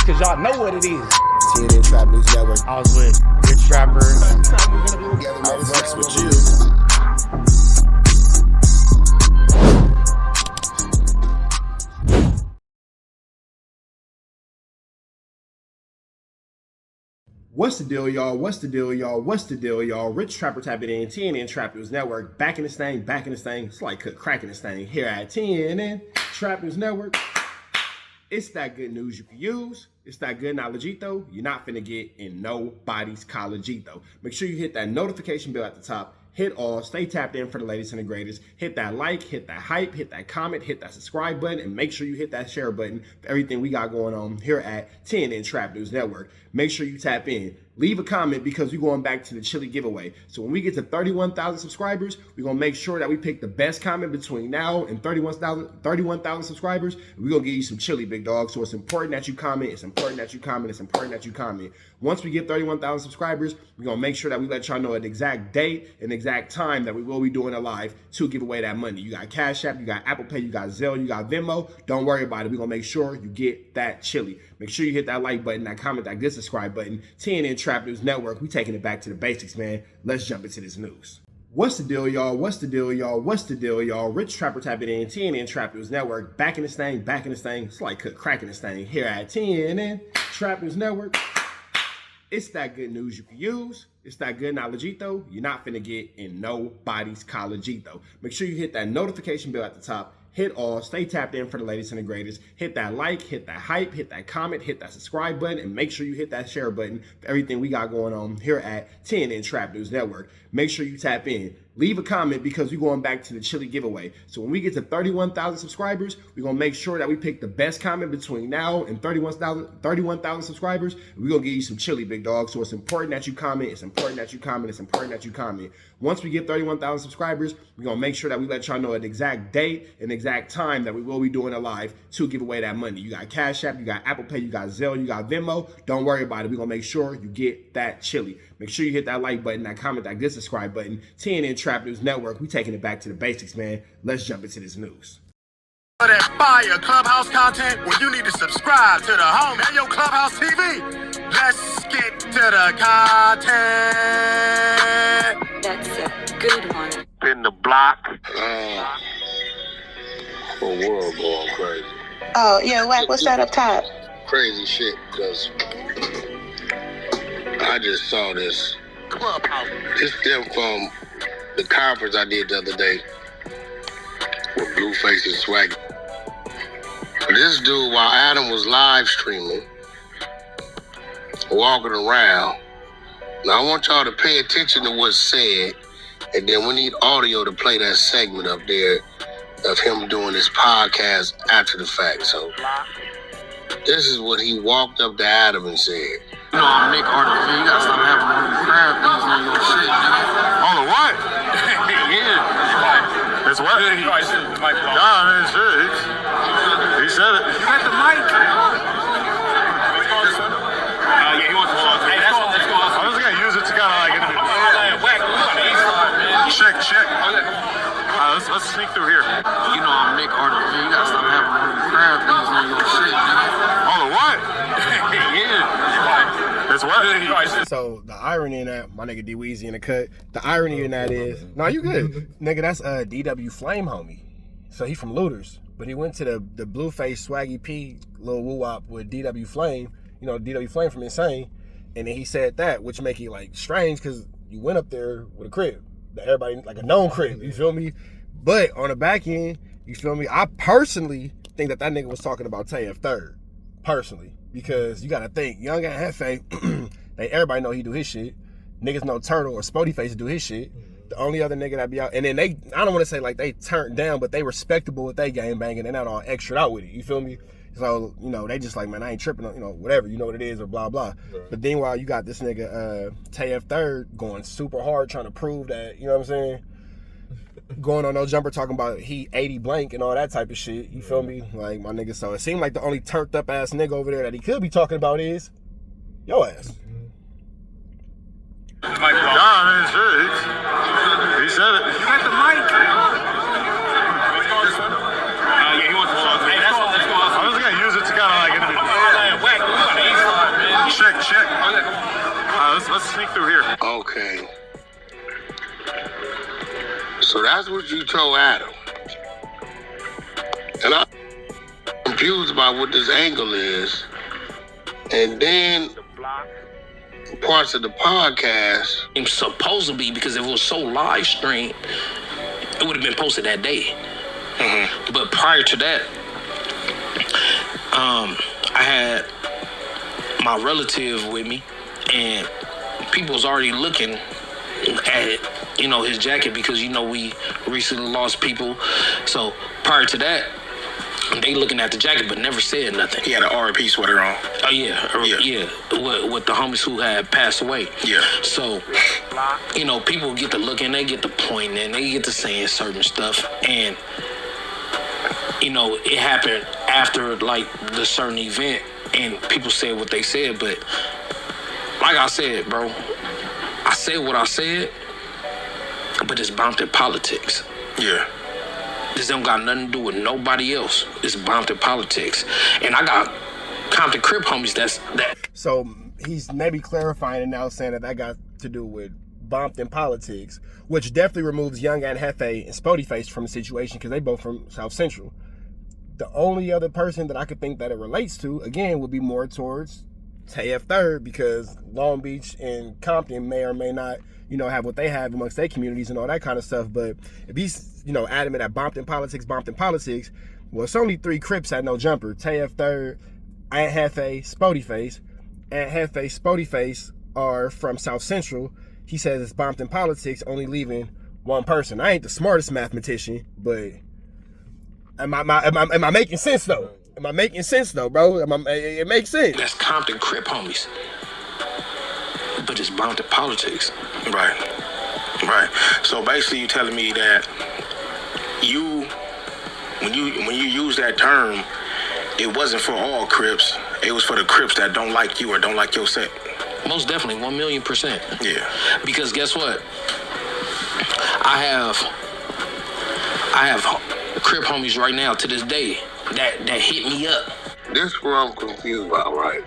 cause y'all know what it is. TNN Trap News Network. I was with Rich Trapper. I fucks with you. What's the deal, y'all? What's the deal, y'all? What's the deal, y'all? Rich Trapper tapping in, TNN Trap News Network. Back in this thing, back in this thing. It's like cracking this thing here at TNN Trap News Network. It's that good news you can use. It's that good knowledgeito you're not finna get in nobody's collegeito. Make sure you hit that notification bell at the top. Hit all, stay tapped in for the latest and the greatest. Hit that like, hit that hype, hit that comment, hit that subscribe button, and make sure you hit that share button for everything we got going on here at TNN Trap News Network. Make sure you tap in. Leave a comment because we're going back to the chili giveaway. So when we get to 31,000 subscribers, we're going to make sure that we pick the best comment between now and 31,000 subscribers. We're going to give you some chili, big dog. So it's important that you comment. It's important that you comment. It's important that you comment. Once we get 31,000 subscribers, we're going to make sure that we let y'all know an exact date and exact time that we will be doing a live to give away that money. You got Cash App, you got Apple Pay, you got Zelle, you got Venmo. Don't worry about it. We're going to make sure you get that chili. Make sure you hit that like button, that comment, that good subscribe button. TNN Trap News Network. We taking it back to the basics, man. Let's jump into this news. What's the deal, y'all? What's the deal, y'all? What's the deal, y'all? Rich Trapper tapping in, TNN Trap News Network. Back in this thing, back in this thing. It's like cracking this thing here at TNN Trap News Network. It's that good news you can use. It's that good knowledgeito you're not finna get in nobody's collegeito. Make sure you hit that notification bell at the top. Hit all, stay tapped in for the latest and the greatest. Hit that like, hit that hype, hit that comment, hit that subscribe button, and make sure you hit that share button for everything we got going on here at TNN Trap News Network. Make sure you tap in. Leave a comment because we're going back to the chili giveaway. So when we get to 31,000 subscribers, we're going to make sure that we pick the best comment between now and 31,000 subscribers. We're going to give you some chili, big dog. So it's important that you comment. It's important that you comment. It's important that you comment. Once we get 31,000 subscribers, we're going to make sure that we let y'all know an exact date and exact time that we will be doing a live to give away that money. You got Cash App, you got Apple Pay, you got Zelle, you got Venmo. Don't worry about it. We're going to make sure you get that chili. Make sure you hit that like button, that comment, that good subscribe button. TNN Trap News Network. We taking it back to the basics, man. Let's jump into this news. For that fire Clubhouse content, well, you need to subscribe to the home and your Clubhouse TV. Let's get to the content. That's a good one. In the block. The world going crazy. Oh, yeah, Wack, what's that up top? Crazy shit, because I just saw this. Clubhouse. This stem from the conference I did the other day with Blueface and Swag. This dude, while Adam was live streaming, walking around. Now I want y'all to pay attention to what's said, and then we need audio to play that segment up there of him doing his podcast after the fact. So this is what he walked up to Adam and said. You know, I'm Nick Article. You gotta stop having all these crab things on your shit, nigga. On the what? Yeah. It's what? Nah, man, shit. He said it. You got the mic. Yeah, he wants to talk. Hey, let's go. I'm just gonna use it to kind of like check. Let's sneak through here. You know, I'm Nick Article. You gotta stop having all these crab things on your shit, nigga. On the what? Yeah. It's what? So the irony in that, my nigga D Weezy in the cut. The irony in that is, no, you good, nigga. That's DW Flame homie. So he from Looters, but he went to the Blueface Swaggy P little woo wop with DW Flame. You know, DW Flame from Insane, and then he said that, which make it like strange because you went up there with a crib that everybody like a known crib. You feel me? But on the back end, you feel me? I personally think that nigga was talking about TF Third, personally. Because you gotta think, Young and Hefe, everybody know he do his shit. Niggas know Turtle or Spody Face do his shit. The only other nigga that be out, and then I don't want to say like they turned down, but they respectable with they game banging. They're not all extra out with it. You feel me? So you know they just like, man, I ain't tripping. You know, whatever. You know what it is or blah blah. Right. But then while you got this nigga TF Third going super hard trying to prove that, you know what I'm saying? Going on no jumper talking about he 80 blank and all that type of shit. You feel me? Like my nigga. So it seemed like the only turned up ass nigga over there that he could be talking about is your ass. Nah, man, shit. He said it. You got the mic. Yeah, he wants to talk. Hey, let's go. I'm just gonna use it to kind of like sneak through here. Okay. So that's what you told Adam. And I'm confused about what this angle is. And then parts of the podcast. It's supposed to be, because if it was so live streamed, it would have been posted that day. Mm-hmm. But prior to that, I had my relative with me, and people was already looking at, you know, his jacket, because, you know, we recently lost people. So prior to that, they looking at the jacket but never said nothing. He had an R.I.P. sweater on. Oh yeah. With the homies who had passed away. Yeah. So, you know, people get to looking, they get to pointing, they get to saying certain stuff, and you know, it happened after like the certain event, and people said what they said. But like I said, bro, I said what I said, but it's bound to politics. Yeah. This don't got nothing to do with nobody else. It's bound to politics. And I got Compton Crip homies that. So he's maybe clarifying and now saying that got to do with Compton politics, which definitely removes Young and Hefe and Spody Face from the situation, because they both from South Central. The only other person that I could think that it relates to, again, would be more towards TF Third, because Long Beach and Compton may or may not, you know, have what they have amongst their communities and all that kind of stuff. But if he's, you know, adamant at Compton politics, well, it's only 3 Crips at No Jumper. TF Third, Aunt Hefe, Spody Face. Aunt Hefe, Spody Face are from South Central. He says it's Compton politics, only leaving one person. I ain't the smartest mathematician, but am I making sense though? Am I making sense though, bro? It makes sense. That's Compton Crip homies. But it's bound to politics. Right. So basically you telling me that when you use that term, it wasn't for all Crips. It was for the Crips that don't like you or don't like your set. Most definitely, 1,000,000%. Yeah. Because guess what? I have Crip homies right now to this day that hit me up. This is what I'm confused about, right?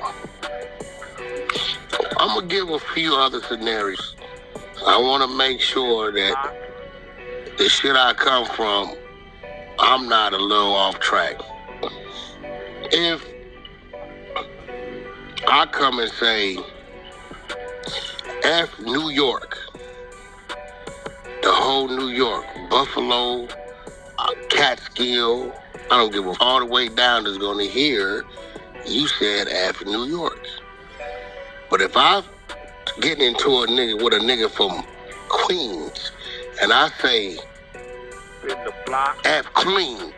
I'm going to give a few other scenarios. I want to make sure that the shit I come from, I'm not a little off track. If I come and say, F New York, the whole New York, Buffalo, Catskill, I don't give a all the way down is going to hear you said F New York. But if I get into a nigga with a nigga from Queens and I say F Queens,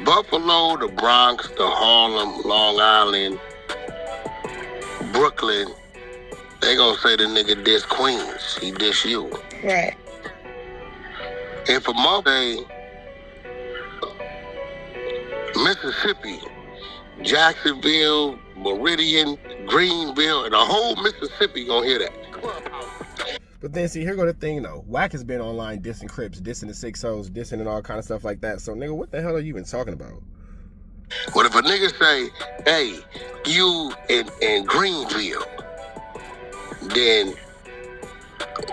Buffalo, the Bronx, the Harlem, Long Island, Brooklyn, they gonna say the nigga diss Queens, he diss you. Right. And for Monday, Mississippi, Jacksonville, Meridian, Greenville, and the whole Mississippi gonna hear that. But then, see, here go the thing, though. Wack has been online dissing Crips, dissing the 6-0s, dissing and all kind of stuff like that. So, nigga, what the hell are you even talking about? But if a nigga say, hey, you in Greenville, then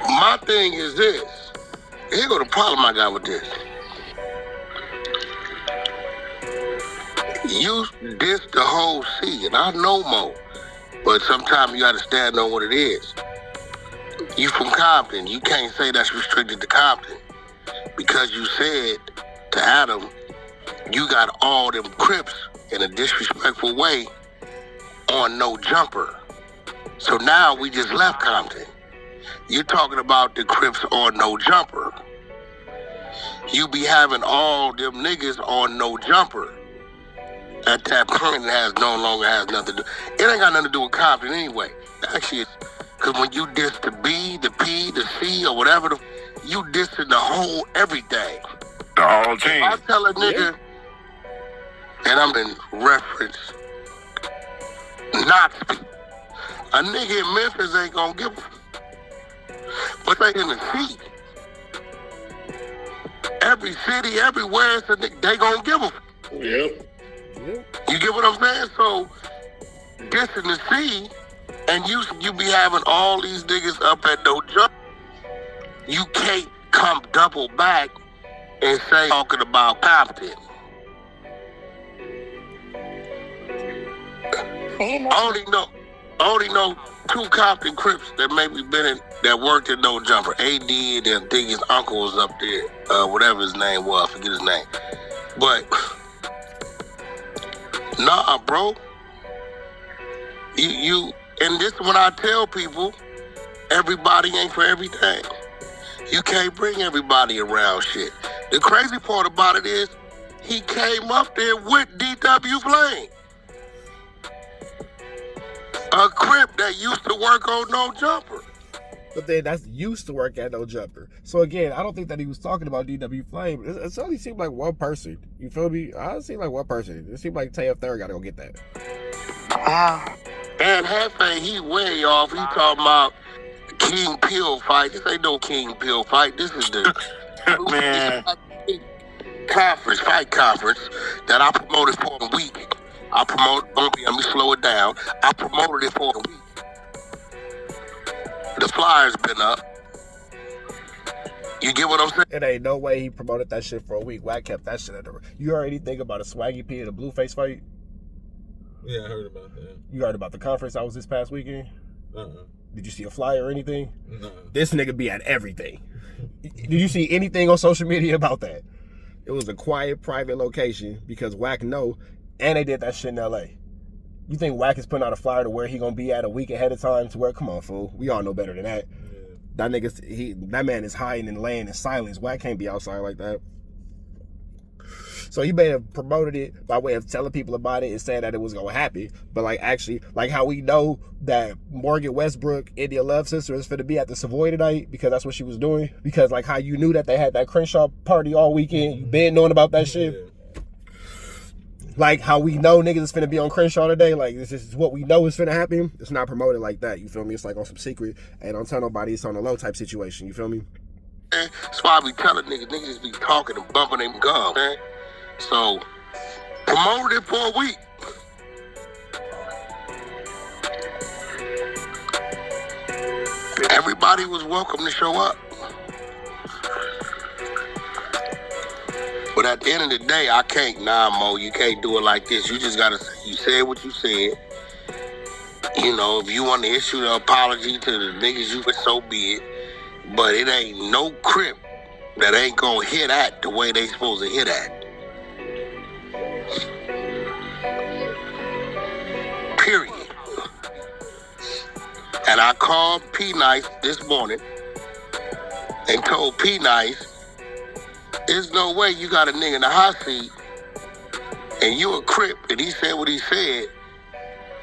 my thing is this. Here go the problem I got with this. You diss the whole C, and I know more, but sometimes you gotta stand on what it is. You from Compton, you can't say that's restricted to Compton, because you said to Adam, you got all them Crips in a disrespectful way on No Jumper. So now we just left Compton. You're talking about the Crips on No Jumper. You be having all them niggas on No Jumper. At that point, it no longer has nothing to do. It ain't got nothing to do with Compton anyway. Actually, because when you diss the B, the P, the C, or whatever, you dissing the whole everything. The whole team. If I tell a nigga, and I'm in reference, Knoxville, a nigga in Memphis ain't gonna give a but they in the C. Every city, everywhere, it's a nigga, they gonna give a Yep. You get what I'm saying? So, dissing the C And you be having all these niggas up at no jump. You can't come double back and say talking about Compton. I only know 2 Compton Crips that maybe that worked at No Jumper. AD and then think his uncle was up there. Whatever his name was, I forget his name. But nah, bro. You and this is when I tell people, everybody ain't for everything. You can't bring everybody around shit. The crazy part about it is, he came up there with DW Flame, a Crip that used to work on No Jumper. But then that's used to work at No Jumper. So again, I don't think that he was talking about DW Flame. It only seemed like one person. You feel me? I seemed like one person. It seemed like TF Third got to go get that. Wow. And Hefe, he way off. He talking about King Pill fight. This ain't no King Pill fight. This is the Man. fight conference that I promoted for a week. Let me slow it down. I promoted it for a week. The flyer's been up. You get what I'm saying? It ain't no way he promoted that shit for a week. Wack kept that shit under. You heard anything about a Swaggy P and a Blueface fight? Yeah, I heard about that. You heard about the conference that was this past weekend? Did you see a flyer or anything? No. This nigga be at everything. Did you see anything on social media about that? It was a quiet, private location because Wack know, and they did that shit in LA. You think Wack is putting out a flyer to where he gonna be at a week ahead of time to where, come on, fool. We all know better than that. Yeah. That man is hiding and laying in silence. Wack can't be outside like that. So he may have promoted it by way of telling people about it and saying that it was gonna happen. But like actually, like how we know that Morgan Westbrook, India Love Sister, is finna be at the Savoy tonight because that's what she was doing. Because like how you knew that they had that Crenshaw party all weekend, you been knowing about that shit. Yeah. Like how we know niggas is finna be on Crenshaw today, like this is what we know is finna happen. It's not promoted like that, you feel me? It's like on some secret, hey, don't tell nobody, it's on a low type situation, you feel me? That's why I be telling niggas be talking and bumping them gum, man. So, promoted it for a week. Everybody was welcome to show up. But at the end of the day, I can't, Mo, you can't do it like this. You just gotta say, you said what you said. You know, if you want to issue the apology to the niggas you with, so be it. But it ain't no Crip that ain't gonna hit at the way they supposed to hit at. Period. And I called P Nice this morning and told P Nice, there's no way you got a nigga in the hot seat and you a Crip, and he said what he said.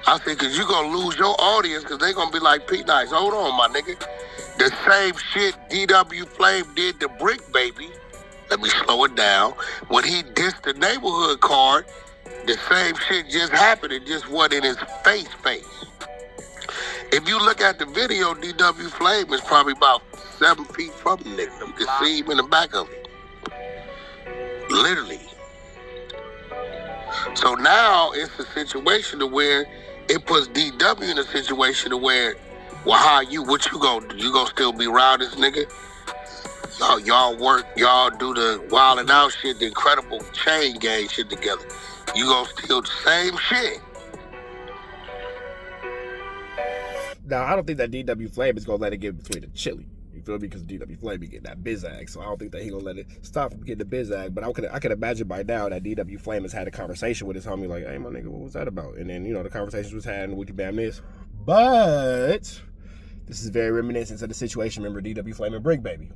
I said, cause you gonna lose your audience, cause they gonna be like, P Nice, hold on, my nigga. The same shit DW Flame did to Brick Baby. Let me slow it down. When he dissed the neighborhood card, the same shit just happened. It just wasn't in his face. If you look at the video, DW Flame is probably about 7 feet from the nigga. You can see him in the back of it. Literally. So now it's a situation to where it puts DW in a situation to where, well, what you gonna do? You gonna still be around this nigga? Y'all work, y'all do the wild and out shit, the incredible chain gang shit together. You gonna steal the same shit. Now, I don't think that DW Flame is gonna let it get between the chili. You feel me? Because DW Flame be getting that bizag, so I don't think that he gonna let it stop from getting the bizag. But I could imagine by now that DW Flame has had a conversation with his homie, like, hey, my nigga, what was that about? And then, you know, the conversation was had and what you bam this. But this is very reminiscent of the situation, remember, DW Flame and Brick Baby.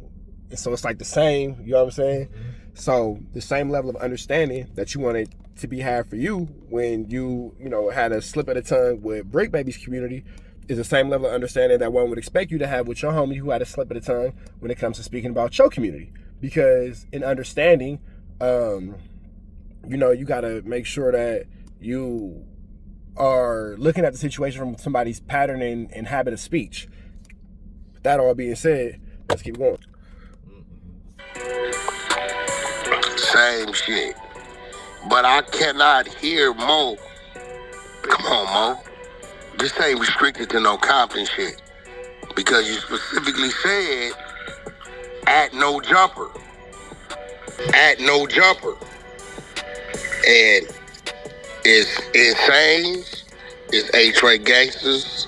And so it's like the same, you know what I'm saying? So the same level of understanding that you wanted to be had for you when you know, had a slip of the tongue with Brick Baby's community is the same level of understanding that one would expect you to have with your homie who had a slip of the tongue when it comes to speaking about your community. Because in understanding, you know, you got to make sure that you are looking at the situation from somebody's pattern and habit of speech. With that all being said, let's keep going. Same shit. But I cannot hear Mo. Come on, Mo. this ain't restricted to no Compton shit. Because you specifically said, at no jumper. At no jumper. And it's Insane, it's A-Tray Gangsters,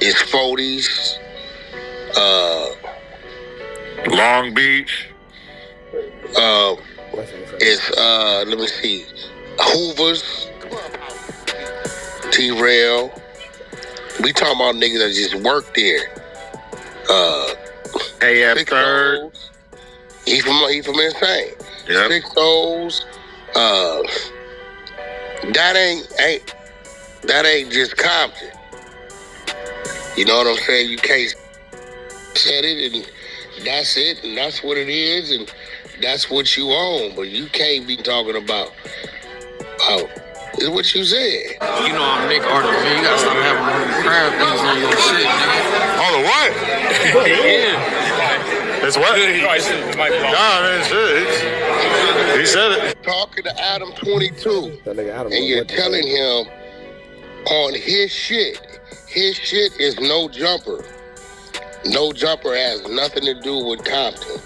it's 40s, Long Beach. It's, let me see, Hoovers, T-Rail. We talking about niggas that just work there. AF Third. He from Insane. Yep. 6 O's. That ain't just Compton. You know what I'm saying? You can't set it and that's it and that's what it is and that's what you own. But you can't be talking about is what you said. You know I'm Nick Arthur, man. You gotta stop having them crab things on your shit, nigga. Hold on, what? Yeah. It's what? Nah, man, shit. He said it. Talking to Adam 22, That nigga Adam. and you're telling him on his shit is no jumper. No jumper has nothing to do with Compton.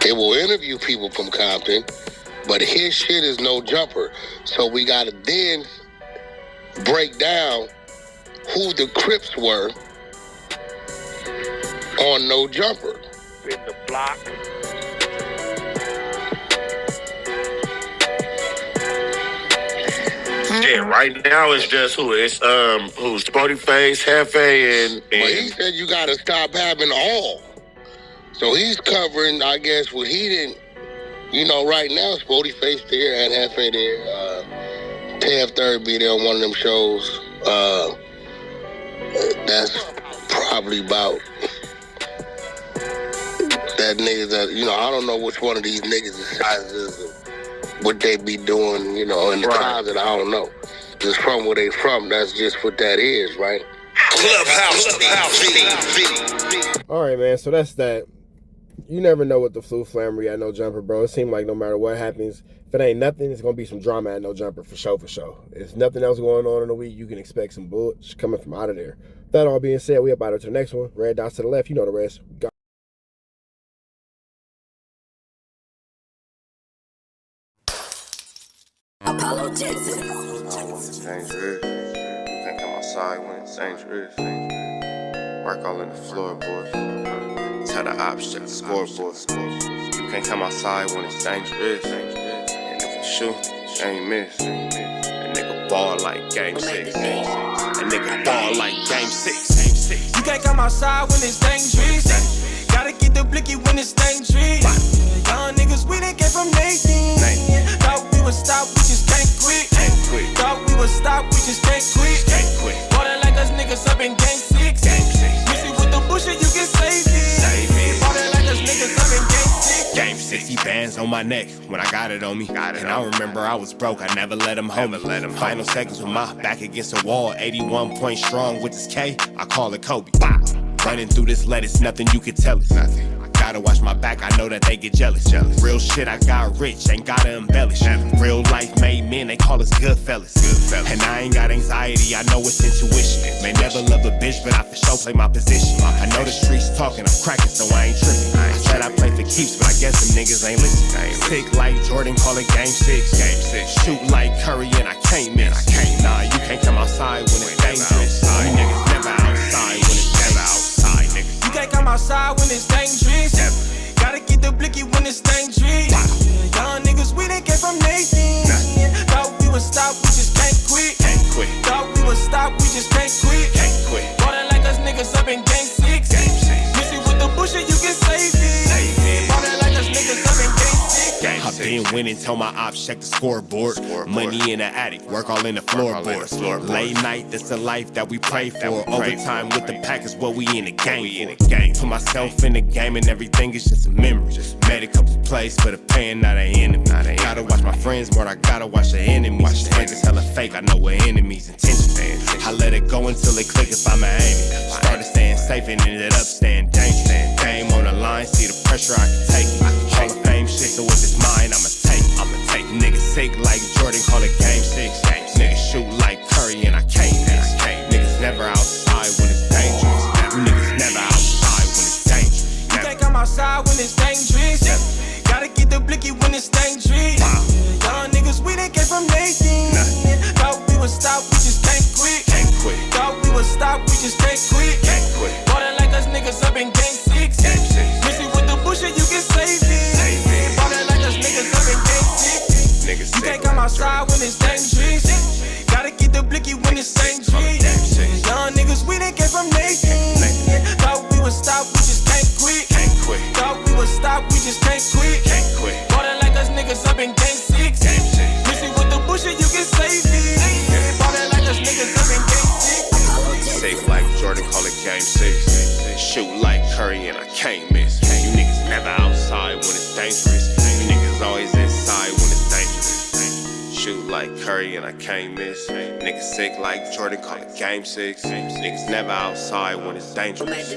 They will interview people from Compton, but his shit is no jumper. So we gotta then break down who the Crips were on no jumper. In the block. Yeah, right now it's just who's Sporty Face, Hefe, and But he said you gotta stop having all. So he's covering, I guess, what he didn't. You know, right now, Sporty Face there and Hefe there. Tev Third be there on one of them shows. That's probably about that niggas that, you know, I don't know which one of these niggas' sizes and what they be doing, you know, in the closet, I don't know. Just from where they from, that's just what that is, right? Clubhouse TV. All right, man. So that's that. You never know what the flu flammery at no jumper, bro. It seems like no matter what happens, if it ain't nothing, it's gonna be some drama at no jumper for sure, for sure. If nothing else going on in the week, you can expect some bullets coming from out of there. That all being said, we about to the next one. Red dots to the left, you know the rest. Apollo Jackson. Dangerous. You can't come outside when it's dangerous. Work all in the floorboards. Tell the ops check the scoreboard. You can't come outside when it's dangerous. And if you shoot, you ain't miss. That nigga ball like game 6. That nigga ball like game 6. You can't come outside when it's dangerous. Gotta get the blicky when it's dangerous. Young niggas, we done came from Nathan. Thought we would stop, we just can't quit. Thought we would stop, we just can't quit. Ballin' like us niggas up in game 6. Missy with the bullshit, you can save it. Ballin' like us niggas up in game 6. Game 60 bands on my neck when I got it on me. And I remember I was broke, I never let him hold me. Final seconds with my back against the wall. 81 points strong with this K, I call it Kobe. Running through this lettuce, nothing you can tell us. Gotta watch my back, I know that they get jealous. Real shit, I got rich, ain't gotta embellish. Real life made men, they call us good fellas. And I ain't got anxiety, I know it's intuition. May never love a bitch, but I for sure play my position. I know the streets talking, I'm cracking, so I ain't tripping. I said I play for keeps, but I guess them niggas ain't listening. Sick like Jordan, call it game 6. Shoot like Curry, and I can't miss. Nah, you can't come outside when it's dangerous. You niggas never outside when it's never outside, nigga. You can't come outside when it's dangerous. Gotta get the blicky when it's dangerous. Young niggas, we done came from Nathan. Thought we would stop, we just can't quit. Thought we would stop, we just can't quit. Ballin' like us niggas up in game 6. Missy with the bullshit, you can save it. Ballin' like us niggas up in game 6. I've been winning, tell my ops check the scoreboard. Money in the attic, work all in the floorboards. Late night, that's the life that we pray for. Overtime with the pack is what we in the game for. Put myself in the game and everything is just a memory. Made a couple plays for the pain, not an enemy. Gotta watch my friends more, I gotta watch the enemies. Frank is hella fake, I know what enemies' intentions. I let it go until it click if I'm aiming. Started staying safe and ended up staying dangerous. Game on the line, see the pressure I can take. Hall of Fame shit, so if it's mine, I'ma take. Niggas sick like Jordan, call it game 6. Niggas shoot like Curry, and I can't miss. it's dangerous. Gotta get the blicky when it's dangerous. Young niggas, we didn't get from Nathan. Thought we would stop, we just can't quit. Thought we would stop, we just can't quit. Ballin' like us niggas up in game 6. Missing with the bullshit, you can save it. Ballin' like us niggas up in game 6. Safe like Jordan, call it game 6. Shoot like Curry and I can't miss. You niggas never outside when it's dangerous. You niggas always inside when it's dangerous. Shoot like Curry and I can't miss. Niggas sick like Jordan, call it game 6. Niggas never outside when it's dangerous.